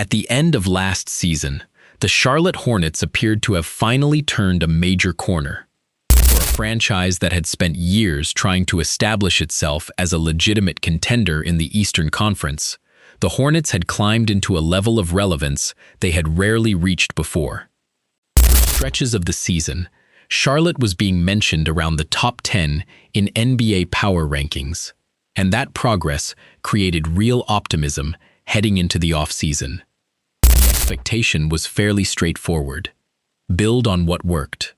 At the end of last season, the Charlotte Hornets appeared to have finally turned a major corner. For a franchise that had spent years trying to establish itself as a legitimate contender in the Eastern Conference, the Hornets had climbed into a level of relevance they had rarely reached before. For stretches of the season, Charlotte was being mentioned around the top 10 in NBA power rankings, and that progress created real optimism heading into the offseason. The expectation was fairly straightforward: build on what worked.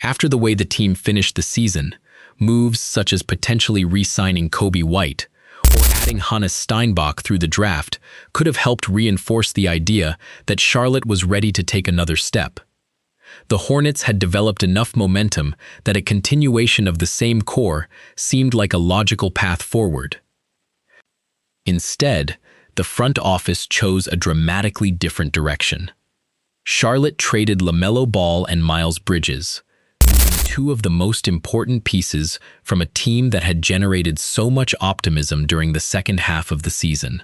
After the way the team finished the season, moves such as potentially re-signing Kobe White or adding Hannes Steinbach through the draft could have helped reinforce the idea that Charlotte was ready to take another step. The Hornets had developed enough momentum that a continuation of the same core seemed like a logical path forward. Instead, the front office chose a dramatically different direction. Charlotte traded LaMelo Ball and Miles Bridges, moving two of the most important pieces from a team that had generated so much optimism during the second half of the season.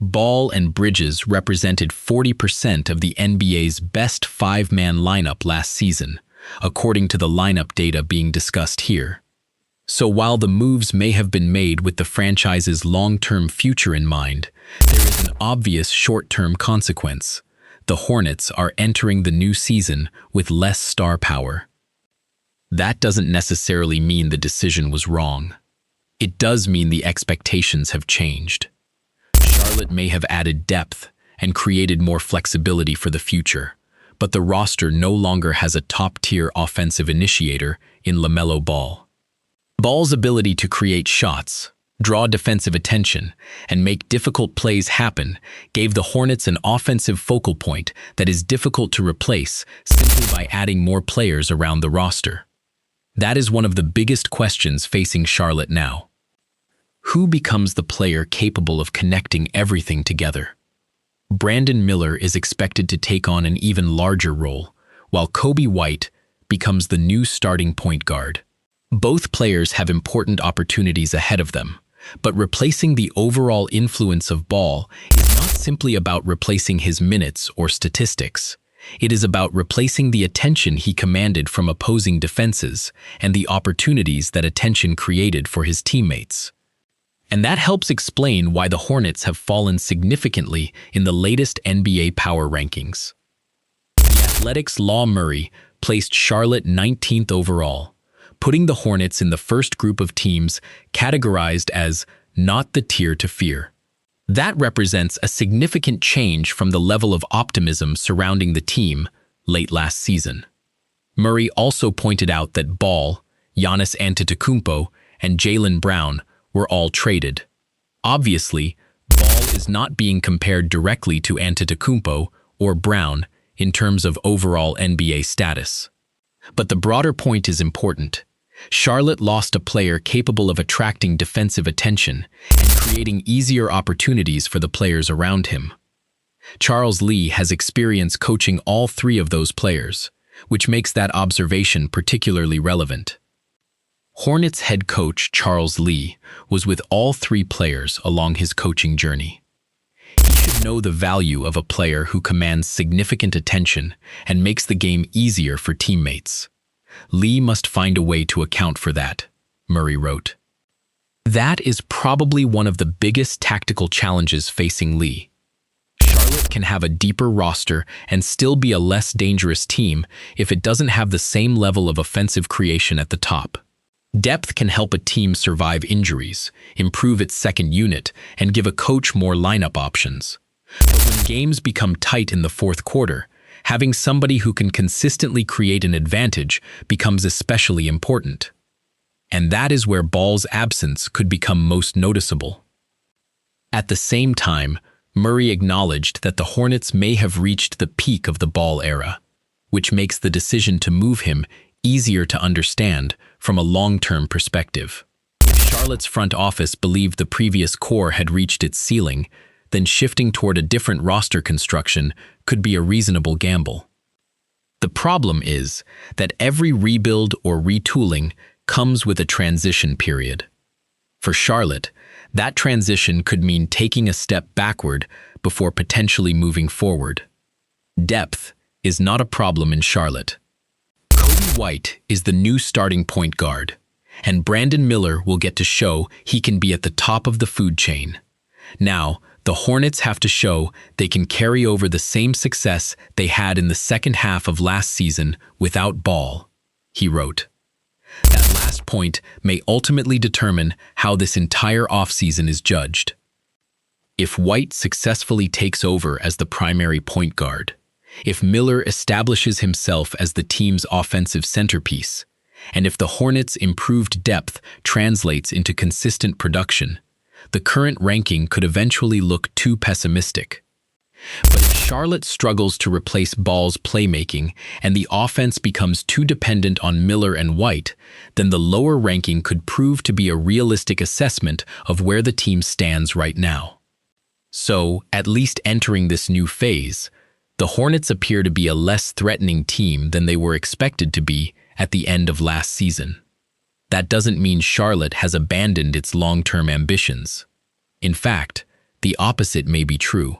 Ball and Bridges represented 40% of the NBA's best five-man lineup last season, according to the lineup data being discussed here. So while the moves may have been made with the franchise's long-term future in mind, there is an obvious short-term consequence. The Hornets are entering the new season with less star power. That doesn't necessarily mean the decision was wrong. It does mean the expectations have changed. Charlotte may have added depth and created more flexibility for the future, but the roster no longer has a top-tier offensive initiator in LaMelo Ball. Ball's ability to create shots, draw defensive attention, and make difficult plays happen gave the Hornets an offensive focal point that is difficult to replace simply by adding more players around the roster. That is one of the biggest questions facing Charlotte now. Who becomes the player capable of connecting everything together? Brandon Miller is expected to take on an even larger role, while Kobe White becomes the new starting point guard. Both players have important opportunities ahead of them, but replacing the overall influence of Ball is not simply about replacing his minutes or statistics. It is about replacing the attention he commanded from opposing defenses and the opportunities that attention created for his teammates. And that helps explain why the Hornets have fallen significantly in the latest NBA power rankings. The Athletics' Law Murray placed Charlotte 19th overall, putting the Hornets in the first group of teams categorized as not the tier to fear. That represents a significant change from the level of optimism surrounding the team late last season. Murray also pointed out that Ball, Giannis Antetokounmpo, and Jaylen Brown were all traded. Obviously, Ball is not being compared directly to Antetokounmpo or Brown in terms of overall NBA status. But the broader point is important. Charlotte lost a player capable of attracting defensive attention and creating easier opportunities for the players around him. Charles Lee has experience coaching all three of those players, which makes that observation particularly relevant. Hornets head coach Charles Lee was with all three players along his coaching journey. He should know the value of a player who commands significant attention and makes the game easier for teammates. Lee must find a way to account for that, Murray wrote. That is probably one of the biggest tactical challenges facing Lee. Charlotte can have a deeper roster and still be a less dangerous team if it doesn't have the same level of offensive creation at the top. Depth can help a team survive injuries, improve its second unit, and give a coach more lineup options. But when games become tight in the fourth quarter, having somebody who can consistently create an advantage becomes especially important. And that is where Ball's absence could become most noticeable. At the same time, Murray acknowledged that the Hornets may have reached the peak of the Ball era, which makes the decision to move him easier to understand from a long-term perspective. If Charlotte's front office believed the previous core had reached its ceiling, then shifting toward a different roster construction could be a reasonable gamble. The problem is that every rebuild or retooling comes with a transition period. For Charlotte, that transition could mean taking a step backward before potentially moving forward. Depth is not a problem in Charlotte. Coby White is the new starting point guard, and Brandon Miller will get to show he can be at the top of the food chain. Now, the Hornets have to show they can carry over the same success they had in the second half of last season without Ball, he wrote. That last point may ultimately determine how this entire offseason is judged. If White successfully takes over as the primary point guard, if Miller establishes himself as the team's offensive centerpiece, and if the Hornets' improved depth translates into consistent production, the current ranking could eventually look too pessimistic. But if Charlotte struggles to replace Ball's playmaking and the offense becomes too dependent on Miller and White, then the lower ranking could prove to be a realistic assessment of where the team stands right now. So, at least entering this new phase, the Hornets appear to be a less threatening team than they were expected to be at the end of last season. That doesn't mean Charlotte has abandoned its long-term ambitions. In fact, the opposite may be true.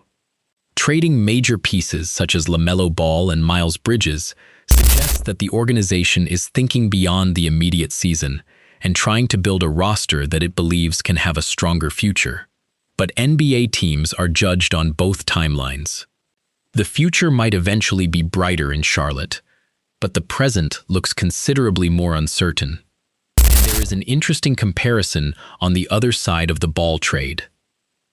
Trading major pieces such as LaMelo Ball and Miles Bridges suggests that the organization is thinking beyond the immediate season and trying to build a roster that it believes can have a stronger future. But NBA teams are judged on both timelines. The future might eventually be brighter in Charlotte, but the present looks considerably more uncertain. And there is an interesting comparison on the other side of the Ball trade.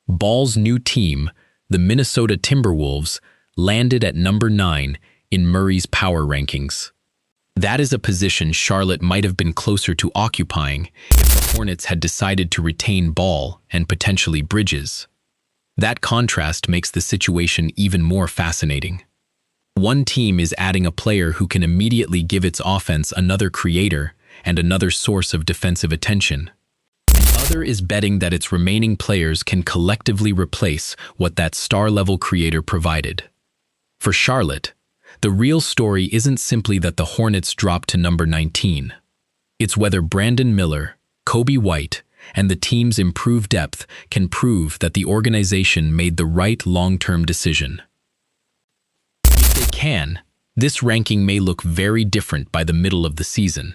Ball's new team, the Minnesota Timberwolves, landed at number 9 in Murray's power rankings. That is a position Charlotte might have been closer to occupying if the Hornets had decided to retain Ball and potentially Bridges. That contrast makes the situation even more fascinating. One team is adding a player who can immediately give its offense another creator and another source of defensive attention. The other is betting that its remaining players can collectively replace what that star-level creator provided. For Charlotte, the real story isn't simply that the Hornets dropped to number 19. It's whether Brandon Miller, Coby White, and the team's improved depth can prove that the organization made the right long-term decision. If they can, this ranking may look very different by the middle of the season.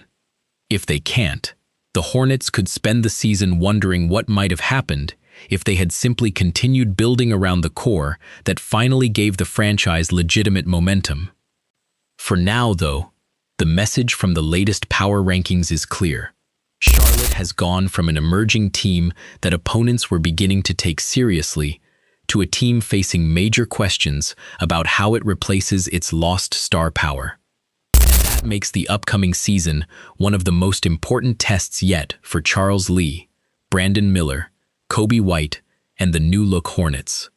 If they can't, the Hornets could spend the season wondering what might have happened if they had simply continued building around the core that finally gave the franchise legitimate momentum. For now, though, the message from the latest power rankings is clear. Charlotte has gone from an emerging team that opponents were beginning to take seriously to a team facing major questions about how it replaces its lost star power. And that makes the upcoming season one of the most important tests yet for Charles Lee, Brandon Miller, Coby White, and the new-look Hornets.